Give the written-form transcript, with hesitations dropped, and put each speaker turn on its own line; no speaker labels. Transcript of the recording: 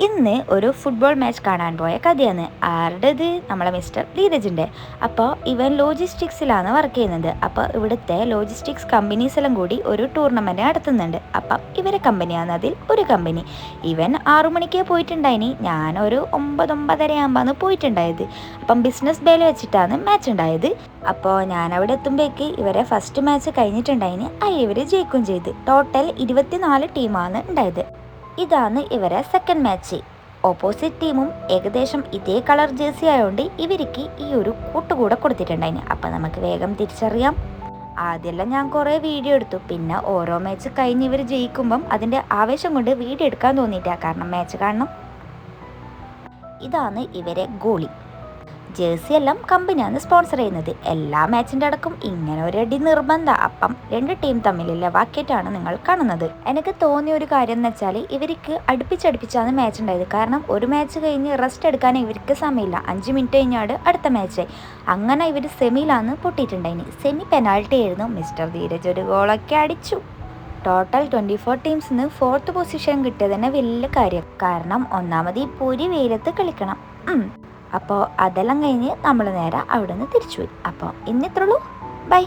ഇന്ന് ഒരു football match കാണാൻ പോയ കഥയാണ്. ആരുടേത്? നമ്മളെ മിസ്റ്റർ ധീരജിൻ്റെ. അപ്പോൾ ഇവൻ ലോജിസ്റ്റിക്സിലാണ് വർക്ക് ചെയ്യുന്നത്. അപ്പോൾ ഇവിടുത്തെ ലോജിസ്റ്റിക്സ് കമ്പനീസ് എല്ലാം കൂടി ഒരു ടൂർണമെൻറ്റ് നടത്തുന്നുണ്ട്. അപ്പം ഇവരെ കമ്പനിയാണ് അതിൽ ഒരു കമ്പനി. ഇവൻ 6 മണിക്കേ പോയിട്ടുണ്ടായിനി. ഞാനൊരു 9-9:30 ആകുമ്പോഴാണ് പോയിട്ടുണ്ടായത്. അപ്പം ബിസിനസ് ബേയിൽ വെച്ചിട്ടാണ് മാച്ച് ഉണ്ടായത്. അപ്പോൾ ഞാൻ അവിടെ എത്തുമ്പോഴേക്ക് ഇവരെ ഫസ്റ്റ് മാച്ച് കഴിഞ്ഞിട്ടുണ്ടായിന്. ഇവർ ജയിക്കുകയും ചെയ്ത്. ടോട്ടൽ 24 ടീമാണ് ഉണ്ടായത്. ഇതാണ് ഇവരെ സെക്കൻഡ് മാച്ച്. ഓപ്പോസിറ്റ് ടീമും ഏകദേശം ഇതേ കളർ ജേഴ്സി ആയതുകൊണ്ട് ഇവർക്ക് ഈ ഒരു കൂട്ടുകൂടെ കൊടുത്തിട്ടുണ്ടായിന്. അപ്പം നമുക്ക് വേഗം തിരിച്ചറിയാം. ആദ്യമെല്ലാം ഞാൻ കുറേ വീഡിയോ എടുത്തു. പിന്നെ ഓരോ മാച്ച് കഴിഞ്ഞ് ഇവർ ജയിക്കുമ്പം അതിൻ്റെ ആവേശം കൊണ്ട് വീഡിയോ എടുക്കാൻ തോന്നിയിട്ടാണ്. കാരണം മാച്ച് കാണണം. ഇതാണ് ഇവരെ ഗോളി. ജേഴ്സി എല്ലാം കമ്പനിയാണ് സ്പോൺസർ ചെയ്യുന്നത്. എല്ലാ മാച്ചിൻ്റെ അടക്കം ഇങ്ങനെ ഒരു അടി നിർബന്ധം. അപ്പം 2 ടീം തമ്മിലുള്ള വാക്കേറ്റാണ് നിങ്ങൾ കാണുന്നത്. എനിക്ക് തോന്നിയ ഒരു കാര്യം എന്ന് വെച്ചാൽ ഇവർക്ക് അടുപ്പിച്ചടുപ്പിച്ചാണ് മാച്ച് ഉണ്ടായത്. കാരണം ഒരു മാച്ച് കഴിഞ്ഞ് റെസ്റ്റ് എടുക്കാൻ ഇവർക്ക് സമയമില്ല. 5 മിനിറ്റ് കഴിഞ്ഞാണ് അടുത്ത മാച്ച്. അങ്ങനെ ഇവർ സെമിയിലാണ് പൊട്ടിയിട്ടുണ്ടായിന്. സെമി പെനാൾട്ടി ആയിരുന്നു. മിസ്റ്റർ ധീരജ് ഒരു ഗോളൊക്കെ അടിച്ചു. ടോട്ടൽ 24 ടീംസിന് 4th പൊസിഷൻ കിട്ടിയത് തന്നെ വലിയ കാര്യം. കാരണം ഒന്നാമത് ഈ പൊരി വെയിലത്ത് കളിക്കണം. അപ്പോൾ അതെല്ലാം കഴിഞ്ഞ് നമ്മൾ നേരെ അവിടെ നിന്ന് തിരിച്ചു പോയി. അപ്പോൾ ഇന്നിത്രയുള്ളൂ. ബൈ.